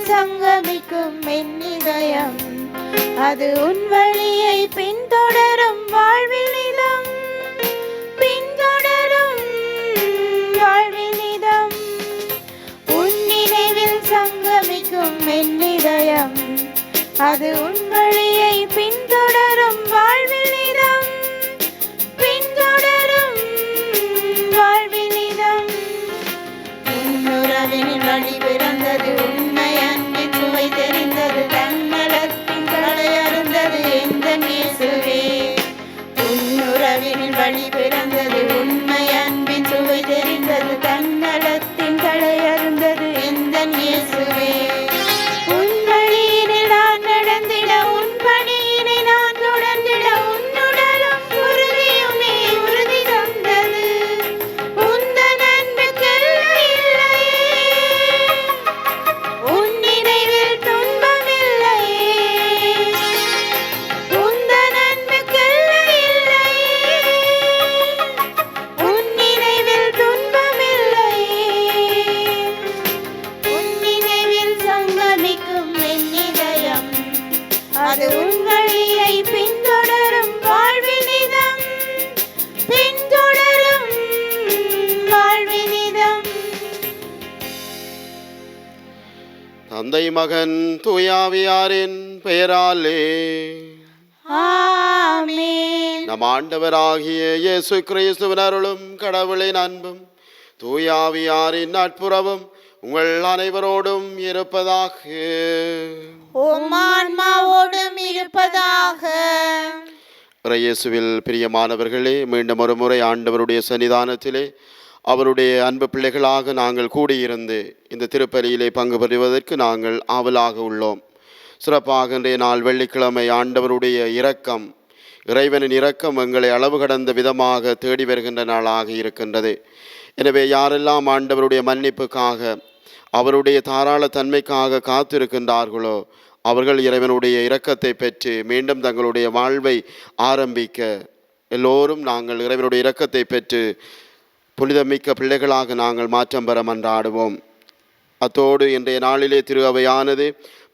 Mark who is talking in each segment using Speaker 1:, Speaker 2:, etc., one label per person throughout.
Speaker 1: சங்கமிக்கும் என் இதயம், அது உன் வழியை பின்தொடரும் வாழ்வில் நிதம், பின்தொடரும் வாழ்வில் நிதம். உன் நினைவில் சங்கமிக்கும் என் இதயம், அது உன் வழியை பின்தொடரும் வாழ்வில் நிதம், பின்தொடரும் வாழ்வில் நிதம். உன்னுறவின் வழி பிறந்தது, உண்மை அன்பின் சுவை தெரிந்தது, தன்னலத்தின் களை அருந்தது எந்தன் இயேசுவே. உன்னுறவின் வழி பிறந்தது, உண்மை அன்பின் சுவை தெரிந்தது, தன்னலத்தின் களை அருந்தது எந்தன் இயேசுவே. உன் வழியினில் நான் நடந்திட, உன் பணியினை நான் தொடர்ந்திட, உன்னுடலும் உறுதியுமே உறுதி தந்தது. உந்தன் அன்புக்கு எல்லை இல்லையே, உன் நினைவில் துன்பமில்லையே. உந்தன் அன்புக்கு எல்லை இல்லையே, உன் நினைவில் துன்பமில்லையே. உன் நினைவில் சங்கமிக்கும் என் இதயம், அது உன் வழியை பின்தொடரும் வாழ்வில் நிதம், பின்தொடரும் வாழ்வில் நிதம்.
Speaker 2: தந்தை மகன் தூயாவியாரின் பெயராலே
Speaker 1: ஆமென்.
Speaker 2: நம் ஆண்டவராகிய இயேசு கிறிஸ்துவின் அருளும் கடவுளின் அன்பும் தூயாவியாரின் நட்புறவும் உங்கள் அனைவரோடும் இருப்பதாக.
Speaker 1: உம் ஆன்மாவோடும் இருப்பதாக.
Speaker 2: இயேசுவில் பிரியமானவர்களே, மீண்டும் ஒரு முறை ஆண்டவருடைய சன்னிதானத்திலே அவருடைய அன்பு பிள்ளைகளாக நாங்கள் கூடியிருந்து இந்த திருப்பலியிலே பங்கு பெறுவதற்கு நாங்கள் ஆவலாக உள்ளோம். சிறப்பாக இன்றைய நாள் வெள்ளிக்கிழமை ஆண்டவருடைய இரக்கம், இறைவனின் இரக்கம் எங்களை அளவு கடந்த விதமாக தேடி வருகின்ற நாளாக இருக்கின்றது. எனவே யாரெல்லாம் ஆண்டவருடைய மன்னிப்புக்காக, அவருடைய தாராள தன்மைக்காக காத்திருக்கின்றார்களோ அவர்கள் இறைவனுடைய இரக்கத்தை பெற்று மீண்டும் தங்களுடைய வாழ்வை ஆரம்பிக்க எல்லோரும் நாங்கள் இறைவனுடைய இரக்கத்தை பெற்று புனிதமிக்க பிள்ளைகளாக நாங்கள் மாற்றம் பெற மன்றாடுவோம். அத்தோடு இன்றைய நாளிலே திரு அவையானது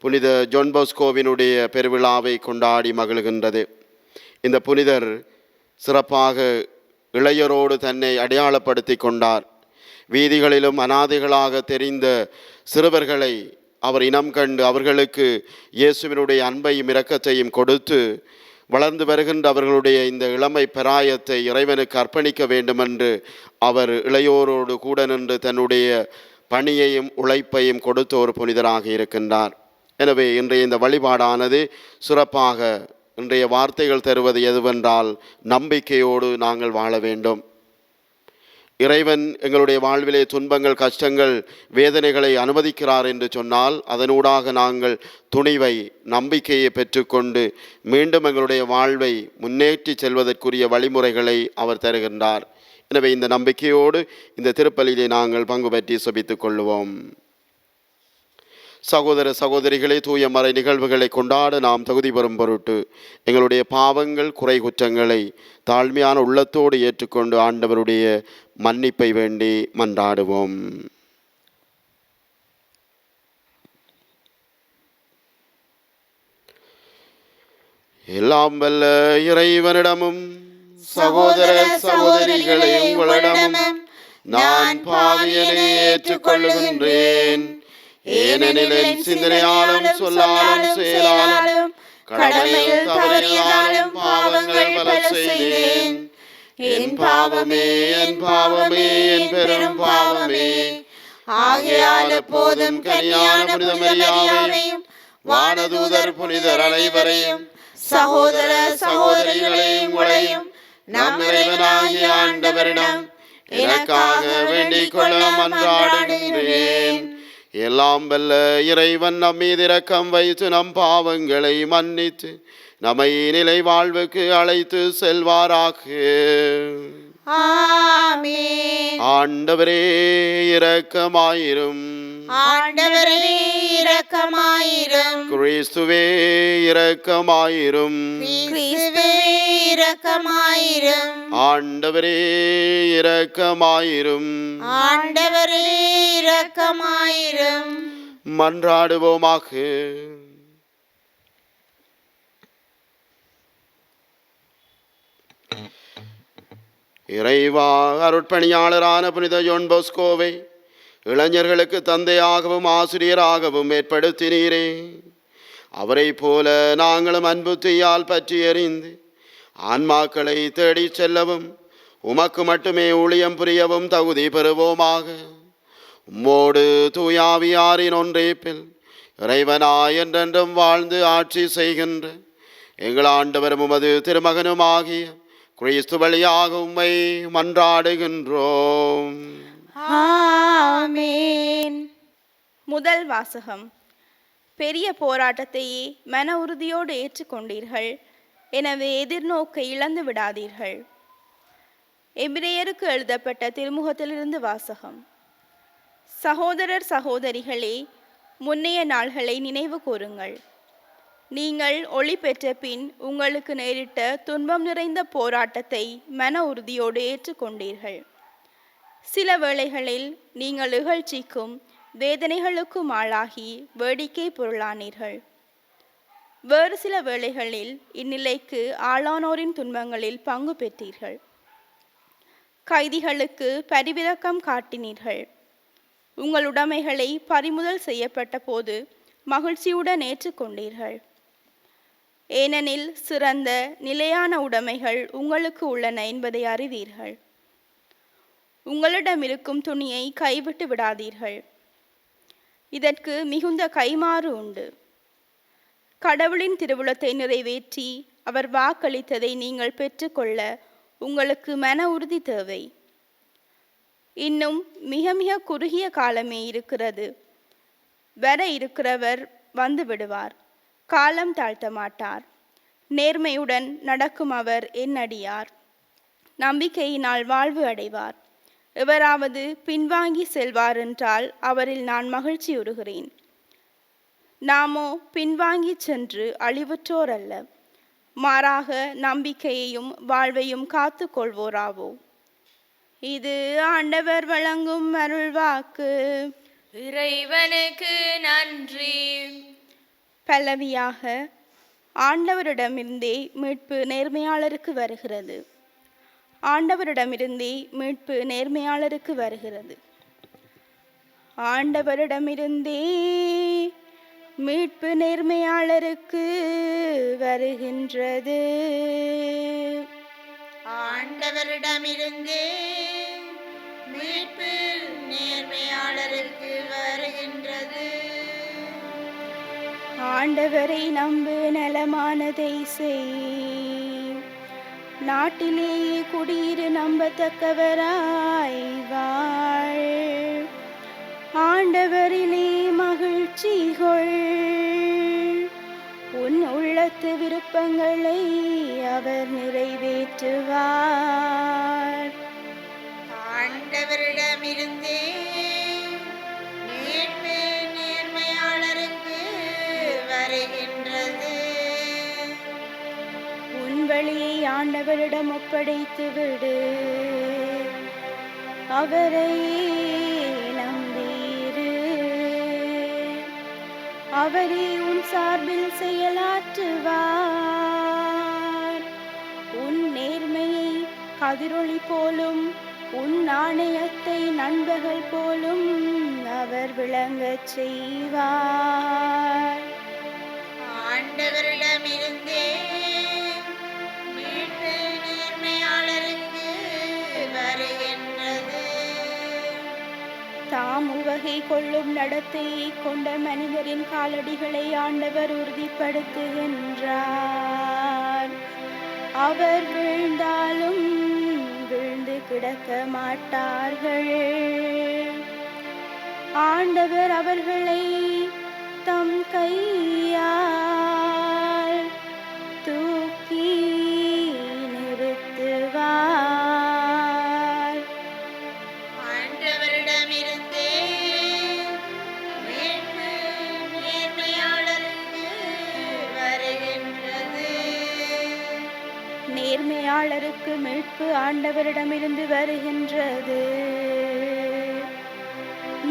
Speaker 2: புனித ஜான் போஸ்கோவினுடைய பெருவிழாவை கொண்டாடி மகிழ்கின்றது. இந்த புனிதர் சிறப்பாக இளையரோடு தன்னை அடையாளப்படுத்தி கொண்டார். வீதிகளிலும் அனாதைகளாக தெரிந்த சிறுவர்களை அவர் இனம் கண்டு அவர்களுக்கு இயேசுவினுடைய அன்பையும் இரக்கத்தையும் கொடுத்து வளர்ந்து வருகின்ற அவர்களுடைய இந்த இளமை பிராயத்தை இறைவனுக்கு அர்ப்பணிக்க வேண்டுமென்று அவர் இளையோரோடு கூட நின்று தன்னுடைய பணியையும் உழைப்பையும் கொடுத்த ஒரு புனிதராக இருக்கின்றார். எனவே இன்றைய இந்த வழிபாடானது சிறப்பாக இன்றைய வார்த்தைகள் தருவது எதுவென்றால் நம்பிக்கையோடு நாங்கள் வாழ வேண்டும். இறைவன் எங்களுடைய வாழ்விலே துன்பங்கள், கஷ்டங்கள், வேதனைகளை அனுமதிக்கிறார் என்று சொன்னால் அதனூடாக நாங்கள் துணிவை, நம்பிக்கையை பெற்றுக்கொண்டு மீண்டும் எங்களுடைய வாழ்வை முன்னேற்றி செல்வதற்குரிய வழிமுறைகளை அவர் தருகின்றார். எனவே இந்த நம்பிக்கையோடு இந்த திருப்பலியிலே நாங்கள் பங்கு பற்றி செபித்துக் கொள்வோம். சகோதர சகோதரிகளே, தூய மறை நிகழ்வுகளை கொண்டாட நாம் தகுதி பெறும் பொருட்டு எங்களுடைய பாவங்கள், குறை குற்றங்களை தாழ்மையான உள்ளத்தோடு ஏற்றுக்கொண்டு ஆண்டவருடைய மன்னிப்பை வேண்டி மன்றாடுவோம். எல்லாம் வல்ல இறைவனிடமும் சகோதர சகோதரிகளே உங்களிடமும் நான் பாவியனை ஏற்றுக்கொள்ளுகின்றேன். ஏனெனில் என் சிந்தனையாலும் சொல்லாலும் செயலாலும் கடமையில் தவறினாலும் பாவங்கள் பல செய்தேன். என் பாவமே, என் பாவமே, என் பெரும் பாவமே. ஆகையால் எப்போதும் கன்னியான புனித மரியாவையும் வானதூதர் புனிதர் அனைவரையும் சகோதர சகோதரிகளையும் உங்களையும் நம் இறைவனாகிய ஆண்டவரிடம் எனக்காக வேண்டிக் கொள்ள மன்றாடுகின்றேன். எல்லாம் வல்ல இறைவன் நம் மீது இரக்கம் வைத்து நம் பாவங்களை மன்னித்து நம்மை நிலை வாழ்வுக்கு அழைத்து செல்வாராக.
Speaker 1: ஆமென்.
Speaker 2: ஆண்டவரே இரக்கமாயிரும்.
Speaker 1: ஆண்டவரே இரக்கமாயிரும்.
Speaker 2: கிறிஸ்துவே இரக்கமாயிரும்.
Speaker 1: கிறிஸ்துவே இரக்கமாயிரும்.
Speaker 2: ஆண்டவரே இரக்கமாயிரும்.
Speaker 1: ஆண்டவரே இரக்கமாயிரும்.
Speaker 2: மன்றாடுவோமாக. இறைவா, அருட்பணியாளரான புனித ஜோன் போஸ்கோவை இளைஞர்களுக்கு தந்தையாகவும் ஆசிரியராகவும் ஏற்படுத்தினீரே. அவரை போல நாங்களும் அன்பு தீயால் பற்றி எறிந்து ஆன்மாக்களை தேடிச் செல்லவும் உமக்கு மட்டுமே ஊழியம் புரியவும் தகுதி பெறுவோமாக. உம்மோடு தூயாவியாரின் ஒன்றேப்பில் இறைவனாய் என்றென்றும் வாழ்ந்து ஆட்சி செய்கின்ற எங்கள் ஆண்டவரும் உமது திருமகனுமாகிய கிறிஸ்து வழியாக உம்மை மன்றாடுகின்றோம்.
Speaker 1: ஆமென்.
Speaker 3: முதல் வாசகம். பெரிய போராட்டத்தையே மன உறுதியோடு ஏற்றுக்கொண்டீர்கள், எனவே எதிர்நோக்கை இழந்து விடாதீர்கள். எபிரேயருக்கு எழுதப்பட்ட திருமுகத்திலிருந்து வாசகம். சகோதரர் சகோதரிகளே, முன்னைய நாள்களை நினைவு கூறுங்கள். நீங்கள் ஒளி பெற்ற பின் உங்களுக்கு நேரிட்ட துன்பம் நிறைந்த போராட்டத்தை மன உறுதியோடு ஏற்றுக்கொண்டீர்கள். சில வேளைகளில் நீங்கள் இகழ்ச்சிக்கும் வேதனைகளுக்கும் ஆளாகி வேடிக்கை பொருளானீர்கள். வேறு சில வேளைகளில் இந்நிலைக்கு ஆளானோரின் துன்பங்களில் பங்கு பெற்றீர்கள். கைதிகளுக்கு பரிவிரக்கம் காட்டினீர்கள். உங்கள் உடைமைகளை பறிமுதல் செய்யப்பட்ட போது மகிழ்ச்சியுடன் ஏற்றுக்கொண்டீர்கள். ஏனெனில் சிறந்த நிலையான உடைமைகள் உங்களுக்கு உள்ளன என்பதை அறிவீர்கள். உங்களிடம் இருக்கும் துணியை கைவிட்டு விடாதீர்கள். இதற்கு மிகுந்த கைமாறு உண்டு. கடவுளின் திருவுளத்தை நிறைவேற்றி அவர் வாக்களித்ததை நீங்கள் பெற்றுக்கொள்ள உங்களுக்கு மன உறுதி தேவை. இன்னும் மிக மிக குறுகிய காலமே இருக்கிறது. வர இருக்கிறவர் வந்து விடுவார், காலம் தாழ்த்த மாட்டார். நேர்மையுடன் நடக்கும் அவர் என் அடியார். நம்பிக்கையினால் வாழ்வு அடைவார். எவராவது பின்வாங்கி செல்வார் என்றால் அவரில் நான் மகிழ்ச்சியுறுகிறேன். நாமோ பின்வாங்கி சென்று அழிவுற்றோர் அல்ல, மாறாக நம்பிக்கையையும் வாழ்வையும் காத்து கொள்வோராவோ. இது ஆண்டவர் வழங்கும் அருள்வாக்கு.
Speaker 1: இறைவனுக்கு நன்றி.
Speaker 3: பல்லவியாக. ஆண்டவரிடமிருந்தே மீட்பு நேர்மையாளருக்கு வருகிறது. ஆண்டவரிடமிருந்தே மீட்பு நேர்மையாளருக்கு வருகிறது. ஆண்டவரிடமிருந்தே மீட்பு நேர்மையாளருக்கு வருகின்றது.
Speaker 1: ஆண்டவரிடமிருந்தே மீட்பு நேர்மையாளருக்கு வருகின்றது.
Speaker 3: ஆண்டவரை நம்பு, நலமானதை செய். நாட்டிலேயே குடியிரு, நம்பத்தக்கவராய் வாழ். ஆண்டவரிலே மகிழ்ச்சி கொள். உன் உள்ளத்து விருப்பங்களை அவர் நிறைவேற்றுவார்.
Speaker 1: ஆண்டவரிடமிருந்தே மீட்பு நேர்மையாளருக்கு வருகின்றது.
Speaker 3: உன் வழியை ஆண்டவரிடம் ஒப்படைத்து விடு. அவரை நம்பீரு. அவரே உன் சார்பில் செயலாற்றுவார். உன் நேர்மையை கதிரொளி போலும், உன் நாணயத்தை நண்பர்கள் போலும் அவர் விளங்கச் செய்வார்.
Speaker 1: ஆண்டவரிடமிருந்தே மீட்பு நேர்மையாளருக்கு வருகின்றது.
Speaker 3: தாம் உவகை கொள்ளும் நடத்தையை கொண்ட மனிதரின் காலடிகளை ஆண்டவர் உறுதிப்படுத்துகின்றார். அவர் வீழ்ந்தாலும் விழுந்து கிடக்க மாட்டார்கள். ஆண்டவர் அவர்களை தம் கையால் தூக்கி நிறுத்துவார்.
Speaker 1: ஆண்டவரிடமிருந்தே மீட்பு நேர்மையாளருக்கு வருகின்றது.
Speaker 3: நேர்மையாளருக்கு மீட்பு ஆண்டவரிடமிருந்து வருகின்றது.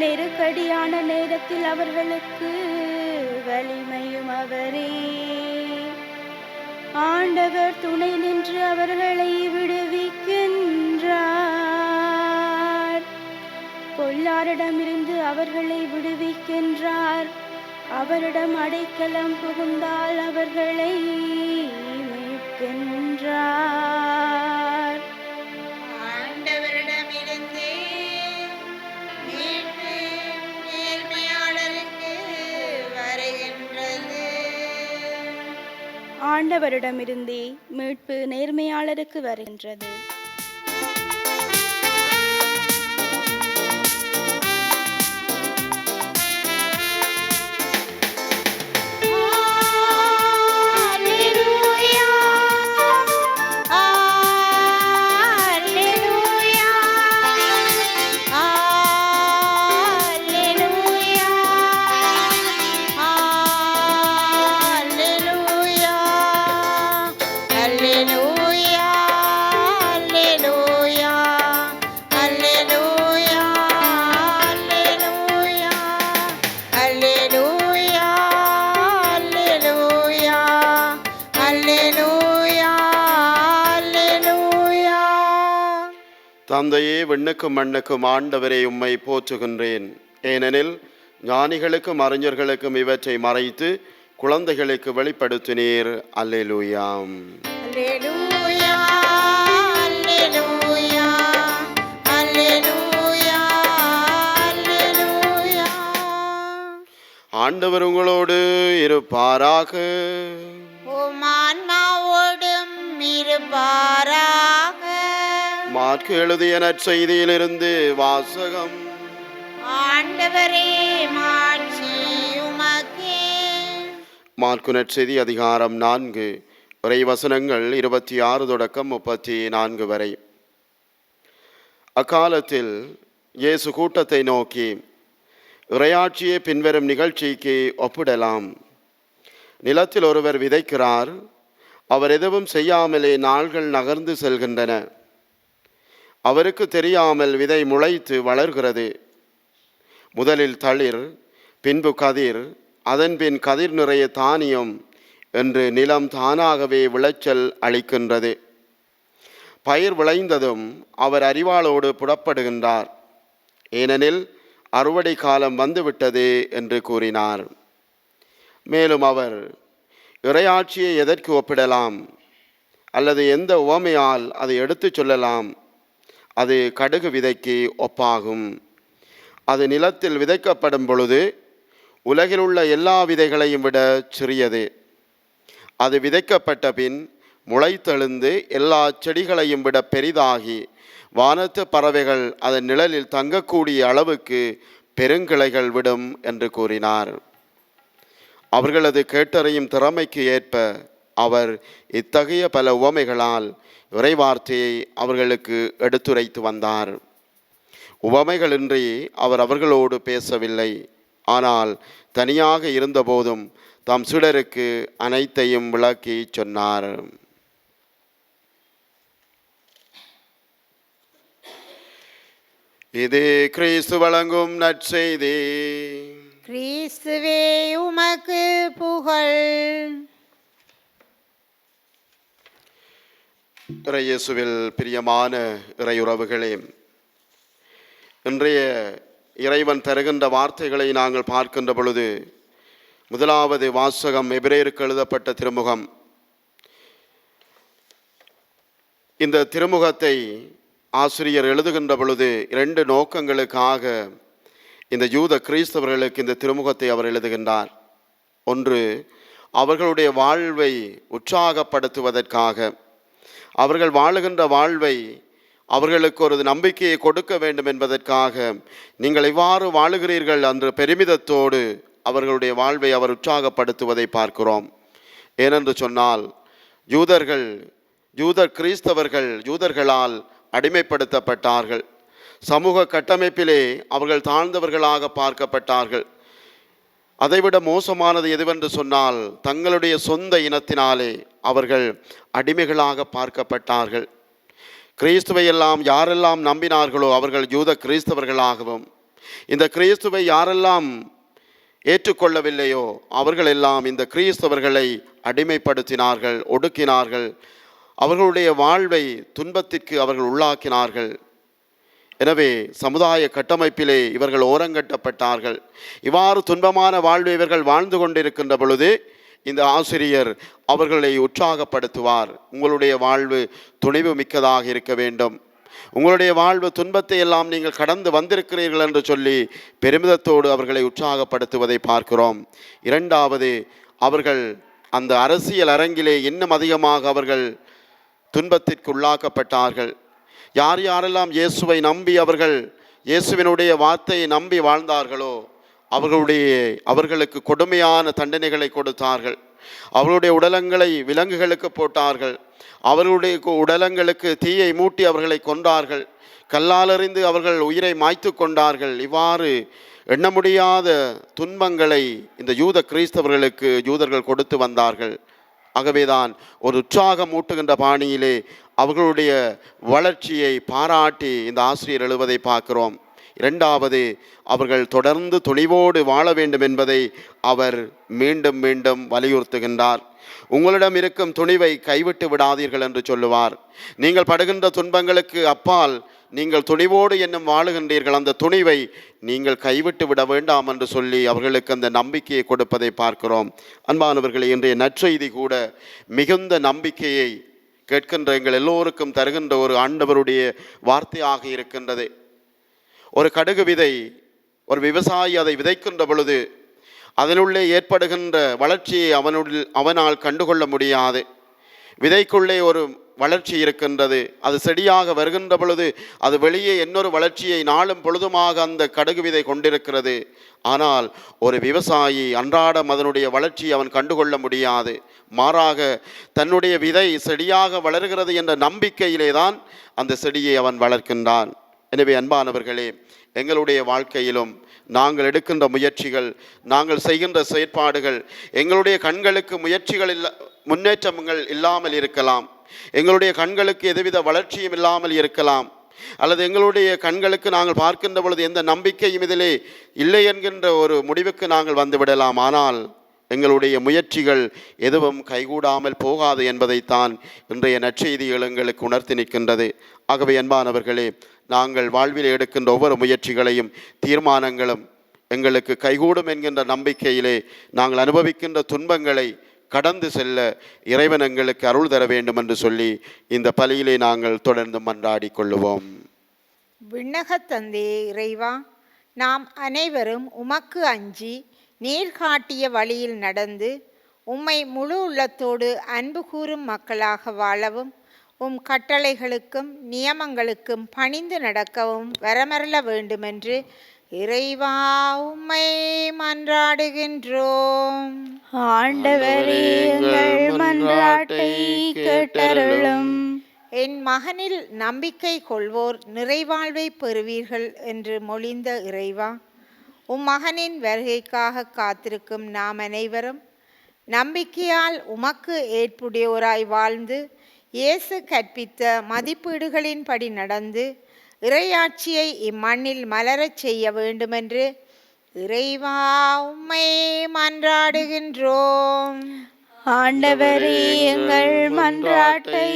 Speaker 3: நெருக்கடியான நேரத்தில் அவர்களுக்கு வலிமையும் அவரே. ஆண்டவர் துணை நின்று அவர்களை விடுவிக்கின்றார். பொல்லாரிடமிருந்து அவர்களை விடுவிக்கின்றார். அவரிடம் அடைக்கலம் புகுந்தால் அவர்களை மீட்கின்றார்.
Speaker 1: ஆண்டவரிடமிருந்தே மீட்பு நேர்மையாளருக்கு வருகின்றது.
Speaker 3: ஆண்டவரிடமிருந்தே மீட்பு நேர்மையாளருக்கு வருகின்றது.
Speaker 2: தந்தையே, விண்ணுக்கும் மண்ணுக்கும் ஆண்டவரே, உம்மை போற்றுகின்றேன். ஏனெனில் ஞானிகளுக்கும் அறிஞர்களுக்கும் இவற்றை மறைத்து குழந்தைகளுக்கு வெளிப்படுத்தினீர். அல்லேலூயா.
Speaker 1: அல்லேலூயா, அல்லேலூயா, அல்லேலூயா, அல்லேலூயா.
Speaker 2: ஆண்டவர் உங்களோடு இருப்பாராக.
Speaker 1: உம் ஆன்மாவோடும் இருப்பாராக.
Speaker 2: மாற்கு எழுதிய நற்செய்தியிலிருந்து வாசகம்.
Speaker 1: ஆண்டவரே, மாட்சி உமக்கே.
Speaker 2: மாற்கு நற்செய்தி அதிகாரம் 4 இறைவசனங்கள் 26 தொடக்கம் 34 வரை. அக்காலத்தில் இயேசு கூட்டத்தை நோக்கி, இறையாட்சியை பின்வரும் நிகழ்ச்சிக்கு ஒப்பிடலாம். நிலத்தில் ஒருவர் விதைக்கிறார். அவர் எதுவும் செய்யாமலே நாள்கள் நகர்ந்து செல்கின்றன. அவருக்கு தெரியாமல் விதை முளைத்து வளர்கிறது. முதலில் தளிர், பின்பு கதிர், அதன்பின் கதிர் நிறைய தானியம் என்று நிலம் தானாகவே விளைச்சல் அளிக்கின்றது. பயிர் விளைந்ததும் அவர் அரிவாளோடு புறப்படுகின்றார். ஏனெனில் அறுவடை காலம் வந்துவிட்டது என்று கூறினார். மேலும் அவர், இறையாட்சியை எதற்கு ஒப்பிடலாம் அல்லது எந்த உவமையால் அதை எடுத்துச் சொல்லலாம்? அது கடுகு விதைக்கு ஒப்பாகும். அது நிலத்தில் விதைக்கப்படும் பொழுது உலகில் உள்ள எல்லா விதைகளையும் விட சிறியது. அது விதைக்கப்பட்ட பின் முளைத்தெழுந்து எல்லா செடிகளையும் விட பெரிதாகி வானத்து பறவைகள் அதன் நிழலில் தங்கக்கூடிய அளவுக்கு பெருங்கிளைகள் விடும் என்று கூறினார். அவர்களது கேட்டறியும் திறமைக்கு ஏற்ப அவர் இத்தகைய பல உவமைகளால் இறைவார்த்தையை அவர்களுக்கு எடுத்துரைத்து வந்தார். உவமைகளின்றி அவர் அவர்களோடு பேசவில்லை. ஆனால் தனியாக இருந்தபோதும் தம் சீடருக்கு அனைத்தையும் விளக்கி சொன்னார். இது கிறிஸ்து வழங்கும் நற்செய்தி.
Speaker 1: கிறிஸ்துவே, உமக்கு புகழ்.
Speaker 2: இறையேசுவில் பிரியமான இறையுறவுகளே, இன்றைய இறைவன் தருகின்ற வார்த்தைகளை நாங்கள் பார்க்கின்ற பொழுது முதலாவது வாசகம் எபிரேயருக்கு எழுதப்பட்ட திருமுகம். இந்த திருமுகத்தை ஆசிரியர் எழுதுகின்ற பொழுது 2 நோக்கங்களுக்காக இந்த யூத கிறிஸ்தவர்களுக்கு இந்த திருமுகத்தை அவர் எழுதுகின்றார். ஒன்று, அவர்களுடைய வாழ்வை உற்சாகப்படுத்துவதற்காக, அவர்கள் வாழுகின்ற வாழ்வை அவர்களுக்கு ஒரு நம்பிக்கையை கொடுக்க வேண்டும் என்பதற்காக, நீங்கள் இவ்வாறு வாழுகிறீர்கள் என்ற பெருமிதத்தோடு அவர்களுடைய வாழ்வை அவர் உற்சாகப்படுத்துவதை பார்க்கிறோம். ஏனென்று சொன்னால், கிறிஸ்தவர்கள் யூதர்களால் அடிமைப்படுத்தப்பட்டார்கள். சமூக கட்டமைப்பிலே அவர்கள் தாழ்ந்தவர்களாக பார்க்கப்பட்டார்கள். அதைவிட மோசமானது எதுவென்று சொன்னால், தங்களுடைய சொந்த இனத்தினாலே அவர்கள் அடிமைகளாக பார்க்கப்பட்டார்கள். கிறிஸ்துவை எல்லாம் யாரெல்லாம் நம்பினார்களோ அவர்கள் யூத கிறிஸ்தவர்களாகவும், இந்த கிறிஸ்துவை யாரெல்லாம் ஏற்றுக்கொள்ளவில்லையோ அவர்களெல்லாம் இந்த கிறிஸ்தவர்களை அடிமைப்படுத்தினார்கள், ஒடுக்கினார்கள், அவர்களுடைய வாழ்வை துன்பத்திற்கு அவர்கள் உள்ளாக்கினார்கள். எனவே சமுதாய கட்டமைப்பிலே இவர்கள் ஓரங்கட்டப்பட்டார்கள். இவ்வாறு துன்பமான வாழ்வை இவர்கள் வாழ்ந்து கொண்டிருக்கின்ற பொழுது இந்த ஆசிரியர் அவர்களை உற்சாகப்படுத்துவார். உங்களுடைய வாழ்வு துணிவு மிக்கதாக இருக்க வேண்டும், உங்களுடைய வாழ்வு துன்பத்தை எல்லாம் நீங்கள் கடந்து வந்திருக்கிறீர்கள் என்று சொல்லி பெருமிதத்தோடு அவர்களை உற்சாகப்படுத்துவதை பார்க்கிறோம். இரண்டாவது, அவர்கள் அந்த அரசியல் அரங்கிலே இன்னும் அதிகமாக அவர்கள் துன்பத்திற்கு உள்ளாக்கப்பட்டார்கள். யார் யாரெல்லாம் இயேசுவை நம்பி அவர்கள் இயேசுவினுடைய வார்த்தையை நம்பி வாழ்ந்தார்களோ அவர்களுக்கு கொடுமையான தண்டனைகளை கொடுத்தார்கள். அவர்களுடைய உடலங்களை விலங்குகளுக்கு போட்டார்கள், அவர்களுடைய உடலங்களுக்கு தீயை மூட்டி அவர்களை கொன்றார்கள், கல்லாலறிந்து அவர்கள் உயிரை மாய்த்து கொண்டார்கள். இவ்வாறு எண்ண முடியாத துன்பங்களை இந்த யூத கிறிஸ்தவர்களுக்கு யூதர்கள் கொடுத்து வந்தார்கள். ஆகவேதான் ஒரு உற்சாகம் ஊட்டுகின்ற பாணியிலே அவர்களுடைய வளர்ச்சியை பாராட்டி இந்த ஆசிரியர் எழுவதை பார்க்கிறோம். இரண்டாவது, அவர்கள் தொடர்ந்து துணிவோடு வாழ வேண்டும் என்பதை அவர் மீண்டும் மீண்டும் வலியுறுத்துகின்றார். உங்களிடம் இருக்கும் துணிவை கைவிட்டு விடாதீர்கள் என்று சொல்லுவார். நீங்கள் படுகின்ற துன்பங்களுக்கு அப்பால் நீங்கள் துணிவோடு என்னும் வாழுகின்றீர்கள், அந்த துணிவை நீங்கள் கைவிட்டு விட வேண்டாம் என்று சொல்லி அவர்களுக்கு அந்த நம்பிக்கையை கொடுப்பதை பார்க்கிறோம். அன்பானவர்களே, இன்றைய நற்செய்தி கூட மிகுந்த நம்பிக்கையை கேட்கின்ற எங்கள் எல்லோருக்கும் தருகின்ற ஒரு ஆண்டவருடைய வார்த்தையாக இருக்கின்றது. ஒரு கடுகு விதை, ஒரு விவசாயி அதை விதைக்கின்ற பொழுது அதனுள்ளே ஏற்படுகின்ற வளர்ச்சியை அவனால் கண்டுகொள்ள முடியாது. விதைக்குள்ளே ஒரு வளர்ச்சி இருக்கின்றது, அது செடியாக வருகின்ற பொழுது அது வெளியே இன்னொரு வளர்ச்சியை நாளும் பொழுதுமாக அந்த கடுகு விதை கொண்டிருக்கிறது. ஆனால் ஒரு விவசாயி அன்றாடம் அதனுடைய வளர்ச்சியை அவன் கண்டுகொள்ள முடியாது. மாறாக தன்னுடைய விதை செடியாக வளர்கிறது என்ற நம்பிக்கையிலே தான் அந்த செடியை அவன் வளர்க்கின்றான். எனவே அன்பானவர்களே, எங்களுடைய வாழ்க்கையிலும் நாங்கள் எடுக்கின்ற முயற்சிகள், நாங்கள் செய்கின்ற செயற்பாடுகள், எங்களுடைய கண்களுக்கு முன்னேற்றங்கள் இல்லாமல் இருக்கலாம், எங்களுடைய கண்களுக்கு எதுவித வளர்ச்சியும் இல்லாமல் இருக்கலாம், அல்லது எங்களுடைய கண்களுக்கு நாங்கள் பார்க்கின்ற பொழுது எந்த நம்பிக்கையும் இதிலே இல்லை என்கின்ற ஒரு முடிவுக்கு நாங்கள் வந்துவிடலாம். ஆனால் எங்களுடைய முயற்சிகள் எதுவும் கைகூடாமல் போகாது என்பதைத்தான் இன்றைய நற்செய்திகள் எங்களுக்கு உணர்த்தி நிற்கின்றது. ஆகவே அன்பானவர்களே, நாங்கள் வாழ்வில் எடுக்கின்ற ஒவ்வொரு முயற்சிகளையும் தீர்மானங்களும் எங்களுக்கு கைகூடும் என்கின்ற நம்பிக்கையிலே நாங்கள் அனுபவிக்கின்ற துன்பங்களை கடந்து செல்ல இறைவன் எங்களுக்கு அருள் தர வேண்டும் என்று சொல்லி இந்த பலியிலே நாங்கள் தொடர்ந்து மன்றாடி கொள்ளுவோம்.
Speaker 1: விண்ணகத் தந்தையே இறைவா, நாம் அனைவரும் உமக்கு அஞ்சி நீர் காட்டிய வழியில் நடந்து உம்மை முழு உள்ளத்தோடு அன்பு கூறும் மக்களாக வாழவும், உம் கட்டளைகளுக்கும் நியமங்களுக்கும் பணிந்து நடக்கவும் வரமருள வேண்டுமென்று இறைவா உம்மை மன்றாடுகின்றோம்.
Speaker 3: ஆண்டவரே, எங்கள் மன்றாட்டை கேட்டருளும்.
Speaker 1: என் மகனில் நம்பிக்கை கொள்வோர் நிறைவாழ்வை பெறுவீர்கள் என்று மொழிந்த இறைவா, உம் மகனின் வருகைக்காக காத்திருக்கும் நாம் அனைவரும் நம்பிக்கையால் உமக்கு ஏற்புடையோராய் வாழ்ந்து இயேசு கற்பித்த மதிப்பீடுகளின்படி நடந்து இறையாட்சியை இம்மண்ணில் மலரச் செய்ய வேண்டுமென்று இறைவா உம்மை மன்றாடுகின்றோம்.
Speaker 3: ஆண்டவரே, எங்கள் மன்றாட்டை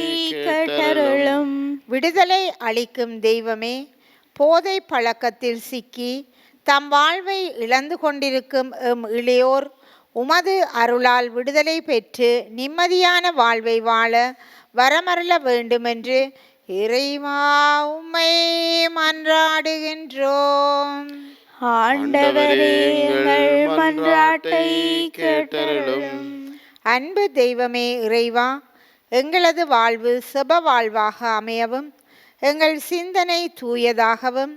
Speaker 3: கேட்டருளும்.
Speaker 1: விடுதலை அளிக்கும் தெய்வமே, போதை பழக்கத்தில் சிக்கி தம் வாழ்வை இழந்து கொண்டிருக்கும் எம் இளையோர் உமது அருளால் விடுதலை பெற்று நிம்மதியான வாழ்வை வாழ வரமருள வேண்டுமென்று இறைவா உம்மை மன்றாடுகின்றோம்.
Speaker 3: ஆண்டவரே, எங்கள் மன்றாட்டை கேட்டருளும்.
Speaker 1: அன்பு தெய்வமே இறைவா, எங்களது வாழ்வு செப வாழ்வாக அமையவும், எங்கள் சிந்தனை தூயதாகவும்,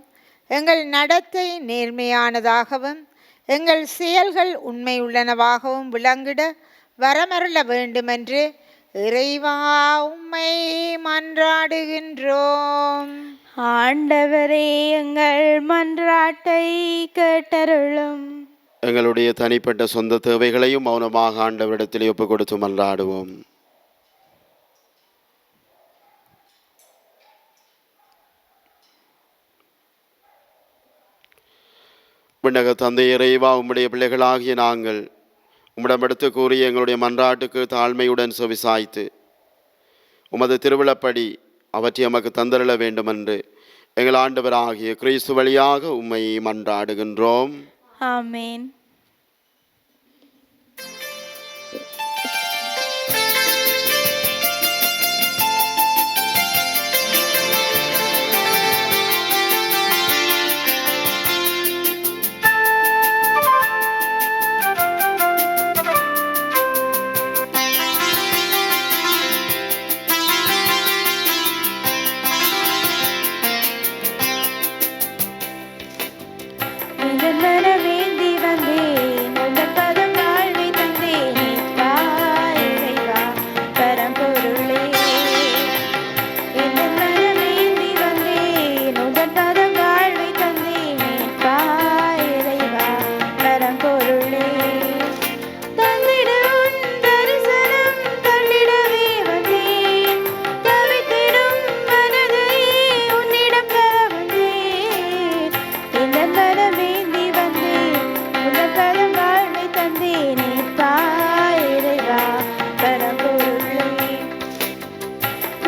Speaker 1: எங்கள் நடத்தை நேர்மையானதாகவும், எங்கள் செயல்கள் உண்மையுள்ளனவாகவும் விளங்கிட வரமருள வேண்டுமென்று இறைவா உம்மை மன்றாடுகின்றோம்.
Speaker 3: ஆண்டவரே, எங்கள் மன்றாட்டை கேட்டருளும்.
Speaker 2: எங்களுடைய தனிப்பட்ட சொந்த தேவைகளையும் மௌனமாக ஆண்டவரிடத்தில் ஒப்பு கொடுத்து மன்றாடுவோம். விண்ணக தந்தை இறைவா, உம்முடைய பிள்ளைகளாகிய நாங்கள் உம்மிடமெடுத்து கூறிய எங்களுடைய மன்றாட்டுக்கு தாழ்மையுடன் செவிசாய்த்து உமது திருவிழப்படி அவற்றை எமக்கு தந்தருள வேண்டுமென்று எங்கள் ஆண்டவராகிய கிறிஸ்து வழியாக உம்மை மன்றாடுகின்றோம்.
Speaker 3: ஆமென். வேண்டி வந்தேன் உங்கள் பதம் வாழ்வை தந்தேன் இறைவா பரம்பொருளே. வேண்டி வந்தேன் உங்கள் பதம் வாழ்வை தந்தேன் இறைவா பரம்பொருளே. தந்திடும் தரிசனம் கண்டிடவே வந்தேன், தவித்திடும் மனதை உன்னிடம் பெற வந்தேன். இந்த மனம் வேண்டி வந்தேன் உங்கள் பதம் வாழ்வை தந்தேன் இறைவா பரம்பொருளே.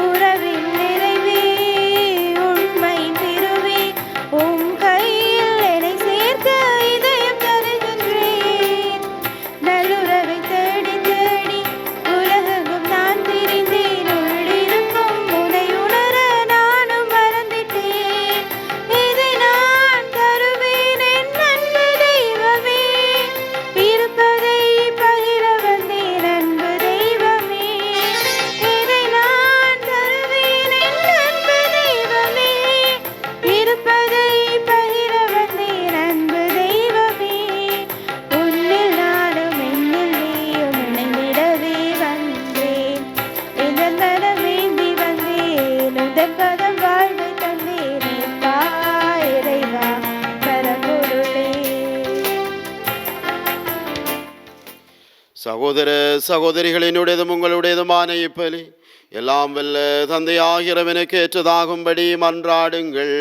Speaker 3: உறவின் நிறைவே உண்மை திருவே உம் கையில் என்னை சேர்க்க இதயம் தருகின்றேன். நல்லுறவை தேடி தேடி உலகெங்கும் நான் திரிந்தேன், உள்ளிருக்கும் உனை உணர நானும் மறந்திட்டேன். இதை நான் தருவேன் என் அன்பு தெய்வமே, இருப்பதை பகிர வந்தேன் அன்பு தெய்வமே. இதை நான் தருவேன் என் அன்பு தெய்வமே, இருப்பதை பகிர வந்தேன் அன்பு தெய்வமே. உன்னில் நானும் என்னில் நீயும் இணைந்திடவே வந்தேன். இதன் மனம் வேண்டி வந்தேன் உதன் பதம் வாழ்வை தந்தேன் இறைவா பரம்பொருளே.
Speaker 2: சகோதர சகோதரிகளினுடையதும் உங்களுடையதுமான இப்பலி எல்லாம் வல்ல தந்தையாகிறவனுக்கு ஏற்றதாகும்படி மன்றாடுங்கள்.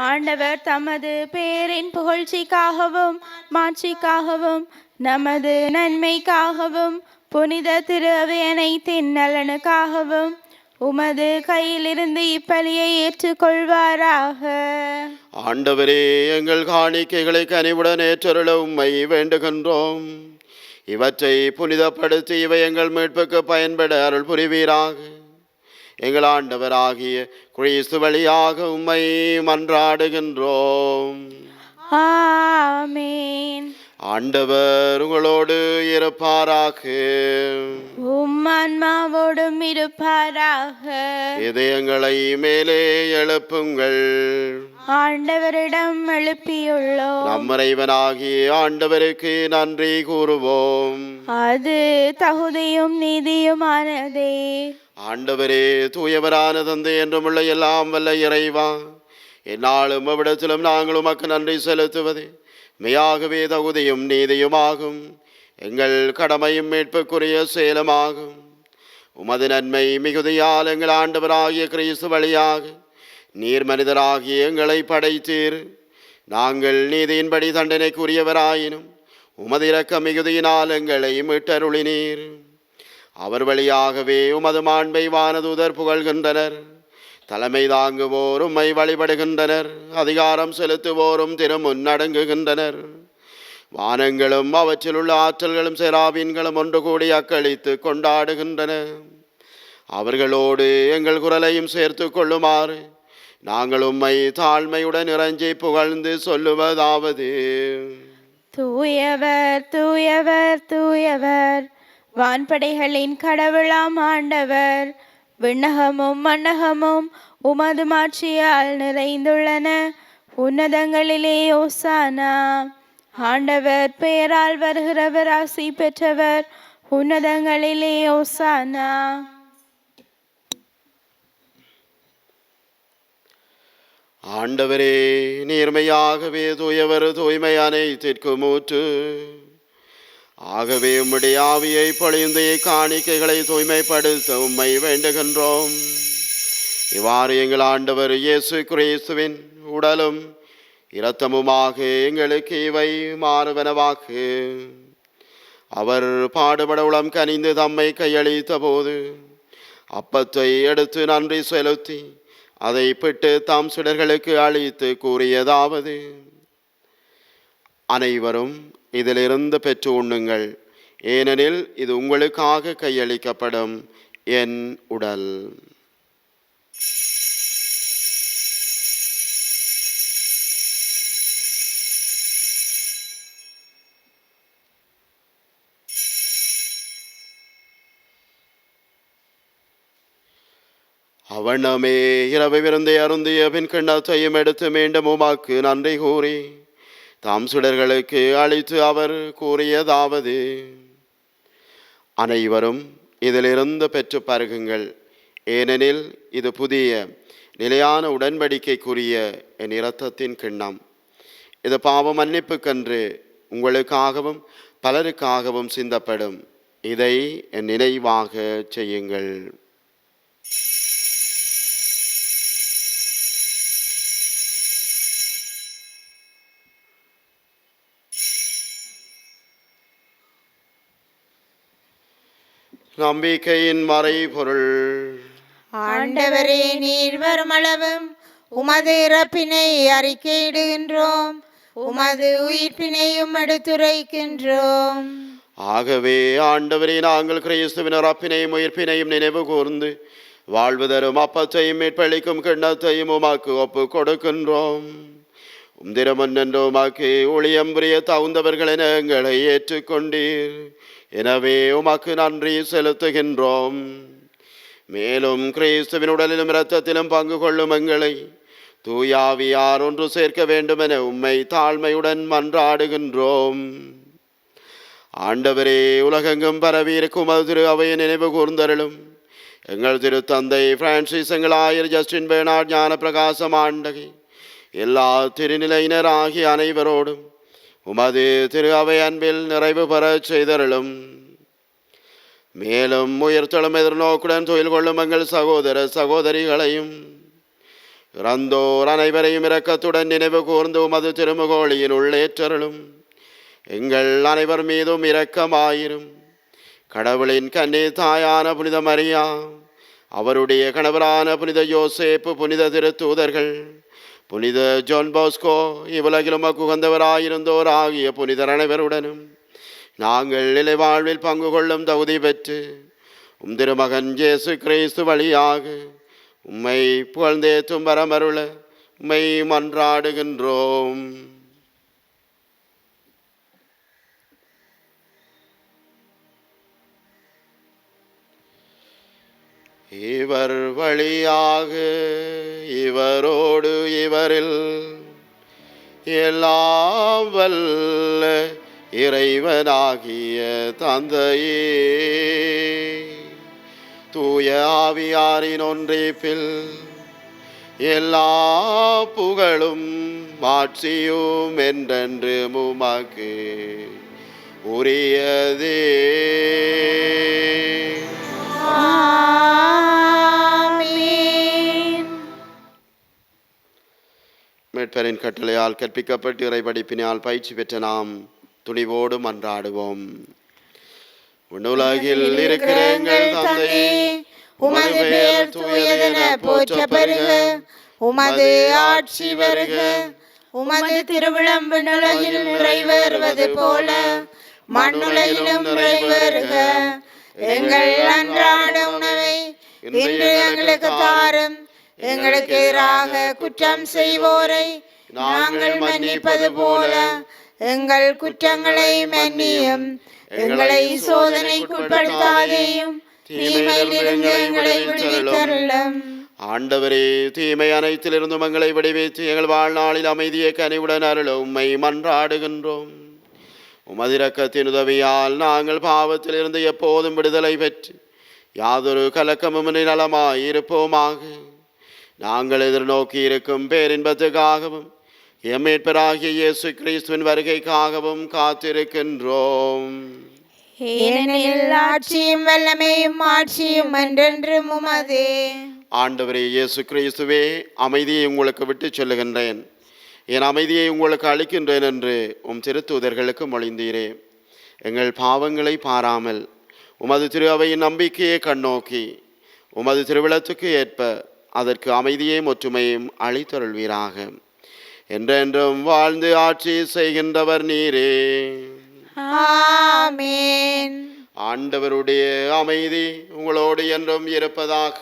Speaker 3: ஆண்டவர் தமது பேரின் புகழ்ச்சிக்காகவும் மாட்சிக்காகவும் நமது நன்மைக்காகவும் புனித திரு அவை அனைத்தின் நலனுக்காகவும் உமது கையிலிருந்து இப்பலியை ஏற்றுக்கொள்வாராக.
Speaker 2: ஆண்டவரே, எங்கள் காணிக்கைகளை கனிவுடன் ஏற்றருள உம்மை வேண்டுகின்றோம். இவற்றை புனிதப்படுத்தி இவை எங்கள் மீட்புக்கு பயன்பட அருள் புரிவீராக. எங்கள் ஆண்டவராகிய கிறிஸ்து வழியாக உம்மை மன்றாடுகின்றோம்.
Speaker 3: ஆமென்.
Speaker 2: ஆண்டவர் உங்களோடு இருப்பாராக.
Speaker 3: உம் ஆன்மாவோடும் இருப்பாராக.
Speaker 2: இதயங்களை மேலே எழுப்புங்கள்.
Speaker 3: ஆண்டவரிடம் எழுப்பியுள்ளோம்.
Speaker 2: நம் இறைவனாகிய ஆண்டவருக்கு நன்றி கூறுவோம்.
Speaker 3: அது தகுதியும் நீதியுமானதே.
Speaker 2: ஆண்டவரே, தூயவரான தந்தை என்றுமுள்ள எல்லாம் வல்ல இறைவா, எந்நாளும் அவ்விடத்திலும் நாங்கள் உமக்கு நன்றி செலுத்துவது மெய்யாகவே தகுதியும் நீதியுமாகும். எங்கள் கடமையும் மீட்புக்குரிய செயலுமாகும். உமது நன்மை மிகுதியால் எங்கள் ஆண்டவராகிய கிறிஸ்து வழியாக நீர் மனிதராகிய எங்களை படைத்தீர். நாங்கள் நீதியின்படி தண்டனைக்குரியவராயினும் உமது இரக்க மிகுதியினால் எங்களை மீட்டருளினீர். அவர் வழியாகவே உமது மாண்பை வானதூதர் புகழ்கின்றனர். தலைமை தாங்குவோர் உம்மை வழிபடுகின்றனர். அதிகாரம் செலுத்துவோரும் திருமுன்னடங்குகின்றனர். வானங்களும் அவற்றில் உள்ள ஆற்றல்களும் செராபீன்களும் ஒன்று கூடி அக்களித்து கொண்டாடுகின்றன. அவர்களோடு எங்கள் குரலையும் சேர்த்து கொள்ளுமாறு நாங்கள் உம்மை தாழ்மையுடன் இறைஞ்சி புகழ்ந்து சொல்லுவதாவது:
Speaker 3: தூயவர் தூயவர் தூயவர், வான்படைகளின் கடவுளாம் ஆண்டவர். விண்ணகமும் மண்ணகமும் உமது மாட்சியால் நிறைந்துள்ளன. உன்னதங்களிலே ஓசானா. ஆண்டவர் பெயரால் வருகிறவர் ஆசி பெற்றவர். உன்னதங்களிலே ஓசானா.
Speaker 2: ஆண்டவரே, நேர்மையாகவே தூயவர், தூய்மை அனைத்திற்கும் ஊற்று. ஆகவே உம்முடைய ஆவியை பொழிந்த காணிக்கைகளை தூய்மைப்படுத்த உம்மை வேண்டுகின்றோம். இவ்வாறு எங்கள் ஆண்டவர் இயேசு கிறிஸ்துவின் உடலும் இரத்தமுமாக எங்களுக்கு இவை மாறுவனவாக. அவர் பாடுபட உளம் கனிந்து தம்மை கையளித்த போது அப்பத்தை எடுத்து நன்றி செலுத்தி அதை பிட்டு தாம் சிடர்களுக்கு அளித்து கூறியதாவது: அனைவரும் இதிலிருந்து பெற்று உண்ணுங்கள், ஏனெனில் இது உங்களுக்காக கையளிக்கப்படும் என் உடல். அவனமே இரவு விருந்தை அருந்திய பின் கிண்ணத்தையும் எடுத்து மீண்டும் உமாக்கு நன்றி கூறி தாம் சுடர்களுக்கு அளித்து அவர் கூறியதாவது: அனைவரும் இதிலிருந்து பெற்று பருகுங்கள், ஏனெனில் இது புதிய நிலையான உடன்படிக்கைக்குரிய என் இரத்தத்தின் கிண்ணம். இது பாவ மன்னிப்புக்கன்று உங்களுக்காகவும் பலருக்காகவும் சிந்தப்படும். இதை என் நினைவாக செய்யுங்கள். நம்பிக்கையின் மறைபொருள்.
Speaker 1: ஆண்டவரே, நீர் வருமளவும் உமது இறப்பினை அறிக்கையிடுகின்றோம், உமது உயிர்ப்பினையும் எடுத்துரைக்கின்றோம்.
Speaker 2: ஆகவே ஆண்டவரே, நாங்கள் கிறிஸ்துவின் இறப்பினையும் உயிர்ப்பினையும் நினைவு கூர்ந்து வாழ்வு தரும் அப்பத்தையும் மீட்பளிக்கும் கிண்ணத்தையும் உமாக்கு ஒப்பு கொடுக்கின்றோம். உம்திரமன்னென்று உமாக்கு ஊழியம் புரிய தகுந்தவர்கள் என எங்களை ஏற்றுக்கொண்டீர். எனவே உமக்கு நன்றி செலுத்துகின்றோம். மேலும் கிறிஸ்துவின் உடலிலும் இரத்தத்திலும் பங்கு கொள்ளும் எங்களை தூயாவியார் ஒன்று சேர்க்க வேண்டும் என உம்மை தாழ்மையுடன் மன்றாடுகின்றோம். ஆண்டவரே, உலகெங்கும் பரவி இருக்கும் அது திரு அவையை நினைவு கூர்ந்தருளும். எங்கள் திரு தந்தை பிரான்சிஸ், எங்கள் ஆயர் ஜஸ்டின் பெர்னார்ட், ஞான பிரகாசம் ஆண்டகை, எல்லா திருநிலையினர் ஆகிய அனைவரோடும் உமது திரு அவை அன்பில் நிறைவு பெற செய்தருளும். மேலும் உயிர்த்தெழும் எதிர்நோக்குடன் தொழில் கொள்ளும் எங்கள் சகோதர சகோதரிகளையும் இறந்தோர் அனைவரையும் இரக்கத்துடன் நினைவு கூர்ந்து உமது திருமுகோளியின் உள்ளேற்றருளும். எங்கள் அனைவர் மீதும் இரக்கமாயிரும். கடவுளின் கன்னி தாயான புனித மரியா, அவருடைய கணவரான புனித யோசேப்பு, புனித திருத்தூதர்கள், புனித ஜான் பாஸ்கோ, இவ்வுலகிலும் உகந்தவராயிருந்தோர் ஆகிய புனிதர் அனைவருடனும் நாங்கள் நிலைவாழ்வில் பங்கு கொள்ளும் தகுதி பெற்று உம் திருமகன் இயேசு கிறிஸ்து வழியாக உம்மை புகழ்ந்தேத்தும் வரமருள உம்மை மன்றாடுகின்றோம். இவர் வழியாக இவரோடு இவரில் எல்லாம் வல்ல இறைவனாகிய தந்தையே, தூய ஆவியாரின் ஒன்றிப்பில் எல்லா புகழும் மாட்சியும் என்றென்று உமக்கு உரியதே. மீட்பரின் கட்டளையால் கற்பிக்கப்பட்டு இறைபடிப்பினால் பயிற்சி பெற்ற நாம் துணிவோடு மன்றாடுவோம். உலகில் இருக்கிற எங்கள் தந்தையே,
Speaker 1: உமது பெயர் தூயதென போற்ற பெறுக, உமது ஆட்சி வருக, உமது திருவிழம் விண்ணுலகில் நிறைவேறுவது போல மண்ணுலகிலும் நிறைவேறுக. எங்கள் அன்றாட உணவை இன்று எங்களுக்கு தாரும். எங்களுக்கு எதிராக குற்றம் செய்வோரை நாங்கள் மன்னிப்பது போல எங்கள் குற்றங்களை மன்னியும். எங்களை சோதனைக்குட்படுத்தாதேயும், தீமையிலிருந்து எங்களை விடுவித்தருளும்.
Speaker 2: ஆண்டவரே, தீமை அனைத்திலிருந்தும் எங்களை விடுவித்து எங்கள் வாழ்நாளில் அமைதியை கனிவுடன் அருள உம்மை மன்றாடுகின்றோம். உமது இரக்கத்தின் உதவியால் நாங்கள் பாவத்திலிருந்து எப்போதும் விடுதலை பெற்று யாதொரு கலக்கமும் நலமாய் இருப்போமாக. நாங்கள் எதிர்நோக்கி இருக்கும் பேரின்பத்துக்காகவும் எம்மீட்பராகிய இயேசு கிறிஸ்துவின் வருகைக்காகவும் காத்திருக்கின்றோம்.
Speaker 1: ஏனெனில் ஆட்சியும் வல்லமையும் ஆட்சியும் என்றென்றும் உமதே.
Speaker 2: ஆண்டவரே இயேசு கிறிஸ்துவே, அமைதியை உங்களுக்கு விட்டு சொல்லுகின்றேன். என் அமைதியை உங்களுக்கு அளிக்கின்றேன் என்று உம் திருத்தூதர்களுக்கு மொழிந்தீரே. எங்கள் பாவங்களை பாராமல் உமது திரு அவையின் நம்பிக்கையை கண்ணோக்கி உமது திருவிழத்துக்கு ஏற்ப அதற்கு அமைதியையும் ஒற்றுமையும் அளித்தருள்வீராக. என்றென்றும் வாழ்ந்து ஆட்சி செய்கின்றவர் நீரே.
Speaker 1: ஆமென்.
Speaker 2: ஆண்டவருடைய அமைதி உங்களோடு என்றும் இருப்பதாக.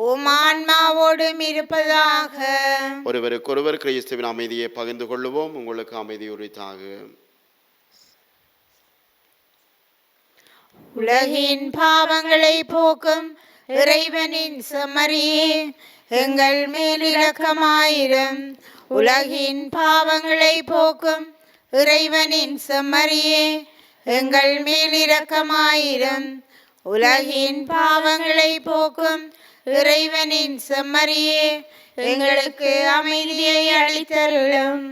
Speaker 1: உம் ஆன்மாவோடும் இருப்பதாக.
Speaker 2: ஒருவருக்கொருவர் கிறிஸ்துவின் அமைதியை பகிர்ந்து கொள்ளுவோம். உங்களுக்கு அமைதி உரித்தாக.
Speaker 1: உலகின் பாவங்களை போக்கும் இறைவனின் செம்மறியே, எங்கள் மேல் இரக்கமாயிரும். உலகின் பாவங்களை போக்கும் இறைவனின் செம்மறியே, எங்கள் மேல் இரக்கமாயிரும். உலகின் பாவங்களை போக்கும் இறைவனின் செம்மறியே, எங்களுக்கு அமைதியை அளித்தருளும்.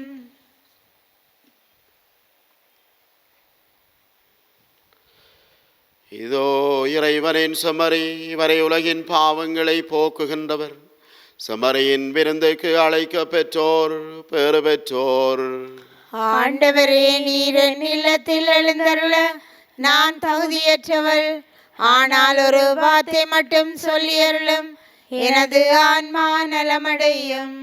Speaker 2: இதோ இறைவனின் செம்மறி, இவரை உலகின் பாவங்களை போக்குகின்றவர். செம்மறியின் விருந்துக்கு அழைக்க பெற்றோர் பேறு பெற்றோர்.
Speaker 1: ஆண்டவரே, நீர் என் இல்லத்தில் எழுந்தருள நான் தகுதியற்றவள். ஆனால் ஒரு வார்த்தை மட்டும் சொல்லியருளும், எனது ஆன்மா நலமடையும்.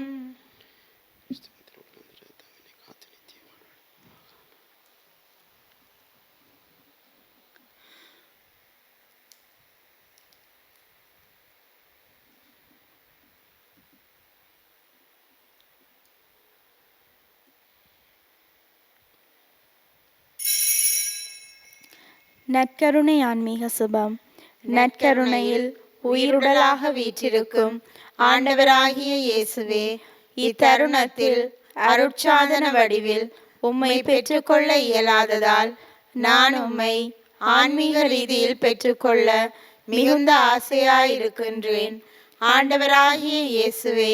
Speaker 3: நற்கருணை ஆன்மீக சுபம். நற்கருணையில்
Speaker 1: உயிருடலாக வீற்றிருக்கும் ஆண்டவராகிய இயேசுவே, இத்தருணத்தில் அருட்சாதன வடிவில் உம்மை பெற்றுக்கொள்ள இயலாததால் நான் உம்மை ஆன்மீக ரீதியில் பெற்றுக்கொள்ள மிகுந்த ஆசையாயிருக்கின்றேன். ஆண்டவராகிய இயேசுவே,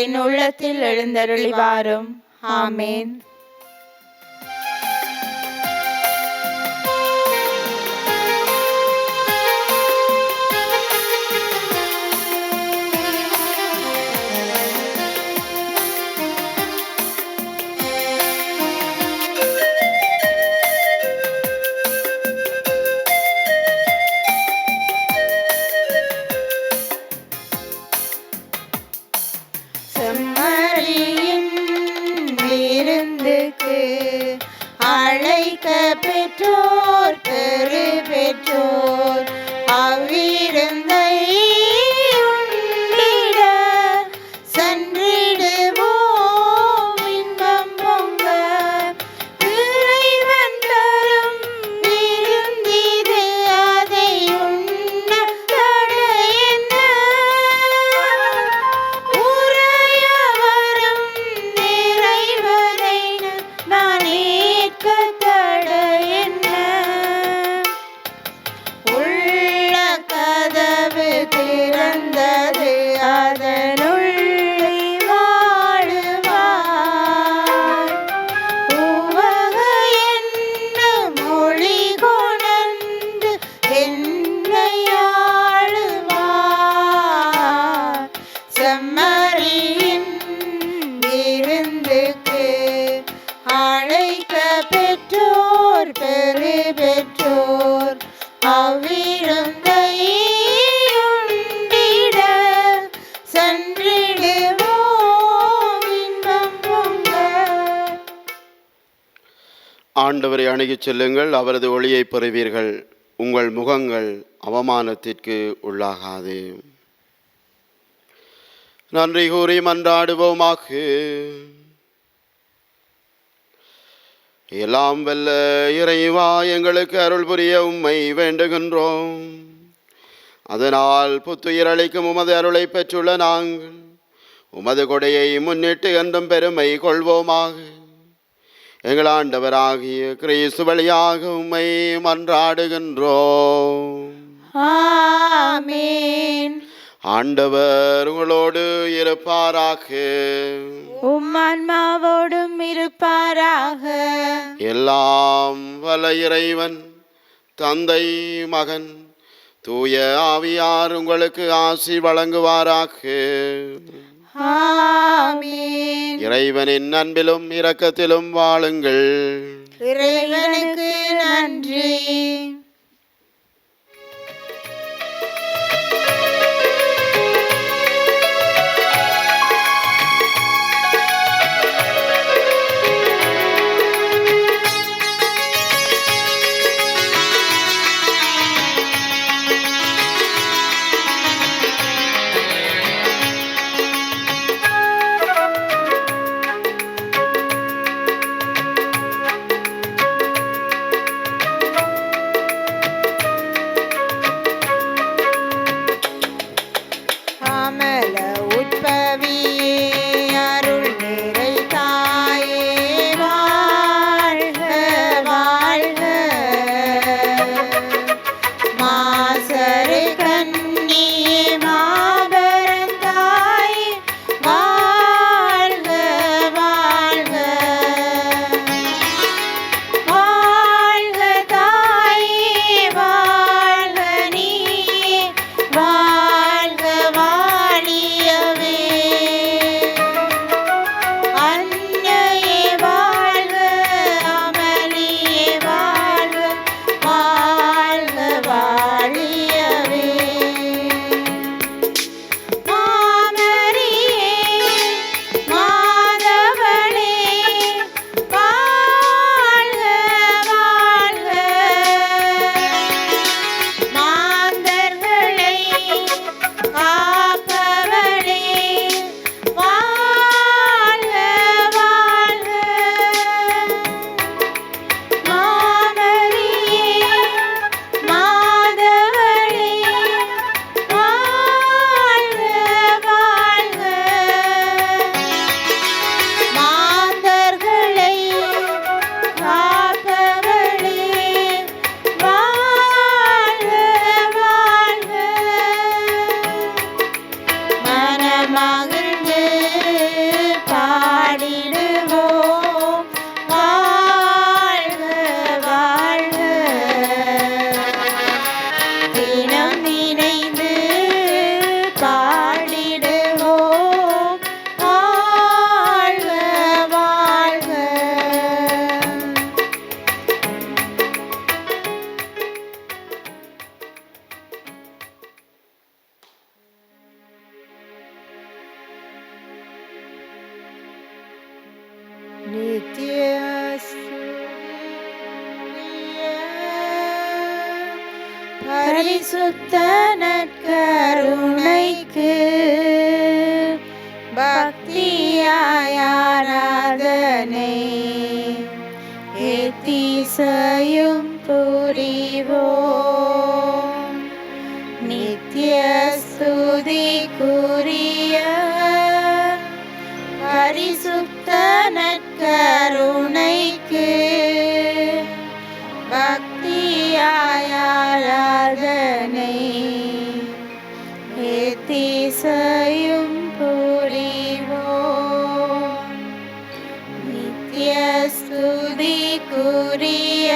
Speaker 1: என் உள்ளத்தில் எழுந்தருளி வாரும். ஆமேன். செம்மறியின் விருந்துக்கு அழைக்க பெற்றோர் பெறு பெற்றோர், அவ்விருந்தை உண்டிட சென்றிடுவோம் இன்பம் பொங்க. இறைவன் தரும் விருந்திது, அதை உண்ண தடை என்ன? உறையவரும் நிறைவரை நான் ஏற்க தடை என்ன? உள்ள கதவு திறந்தது, அதனுள்ளே வாழுவார். உவகை என்ன மொழி கொணர்ந்து என்னை ஆளுவார். செம்மறியின் விருந்துக்கு அழைக்க பெற்றோர் பெறு பெற்றோர், அவ்விருந்தை உண்டிட சென்றிடுவோம் இன்பம் பொங்க.
Speaker 2: ஆண்டவரை அணுகிச் செல்லுங்கள், அவரது ஒளியை பெறுவீர்கள். உங்கள் முகங்கள் அவமானத்திற்கு உள்ளாகாது. நன்றி கூறி மன்றாடுவோமாக. எல்லாம் வல்ல இறைவா, எங்களுக்கு அருள் புரிய உம்மை வேண்டுகின்றோம். அதனால் புத்துயிர் அளிக்கும் உமது அருளை பெற்றுள்ள நாங்கள் உமது கொடையை முன்னிட்டு என்றும் பெருமை கொள்வோமாக. எங்கள் ஆண்டவராகிய கிறிஸ்து வழியாக உம்மை மன்றாடுகின்றோம்.
Speaker 1: ஆமேன்.
Speaker 2: ஆண்டவர் உங்களோடு இருப்பாராக.
Speaker 1: உம் ஆன்மாவோடும் இருப்பாராக.
Speaker 2: எல்லாம் வல்ல இறைவன் தந்தை மகன் தூய ஆவியார் உங்களுக்கு ஆசி வழங்குவாராக.
Speaker 1: ஆமென்.
Speaker 2: இறைவனின் அன்பிலும் இரக்கத்திலும் வாழுங்கள்.
Speaker 1: இறைவனுக்கு நன்றி. அமல உட்பவியே அருள் நிறை தாயே வாழ்க வாழ்க. மாசரு கன்னியே மாபெருந்தாயே வாழ்க வாழ்க. வாழ்க தாயே வாழ்க நீயே வாழ்க வாழியவே. அன்னையே வாழ்க அமளியே வாழ்க வாழ்க வாழியவே. மாமரியே மாதவளே வாழ்க வாழ்க. மாந்தர்களை காப்பவளே வாழ்க வாழ்க. மாமரியே மாதவளே வாழ்க வாழ்க. மாந்தர்களை காப்பவளே வாழ்க வாழ்க. மனமகிழ்ந்து பாடிடுவோம் வாழ்க வாழ்க. தினம் நினைந்து பாடிடுவோம் வாழ்க வாழ்க. நித்திய பரிசுத்த நற்கருணைக்கு பக்தியாய் ஆராதனை எத்திசையும் புரிவோம். நித்திய ஸ்துதிக்குரிய பரிசுத்த நற்கருணைக்கு பக்தியாய் ஆராதனை எத்திசையும் புரிவோம். நித்திய ஸ்துதிக்குரிய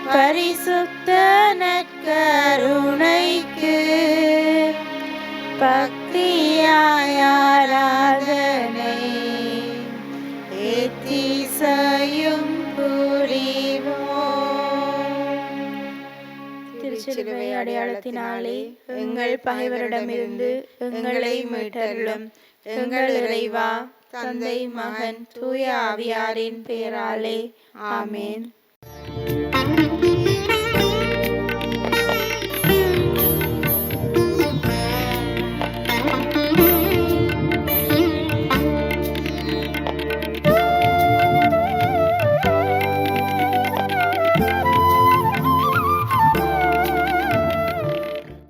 Speaker 1: பரிசுத்த நற்கருணைக்கு பக்தியாய் ஆராதனை எத்திசையும் புரிவோம். திருச்சிலுவை அடையாளத்தினாலே எங்கள் பகைவரிடமிருந்து எங்களை மீட்டருளும். எங்கள் இறைவா, தந்தை மகன் தூய ஆவியாரின் பெயராலே ஆமென்.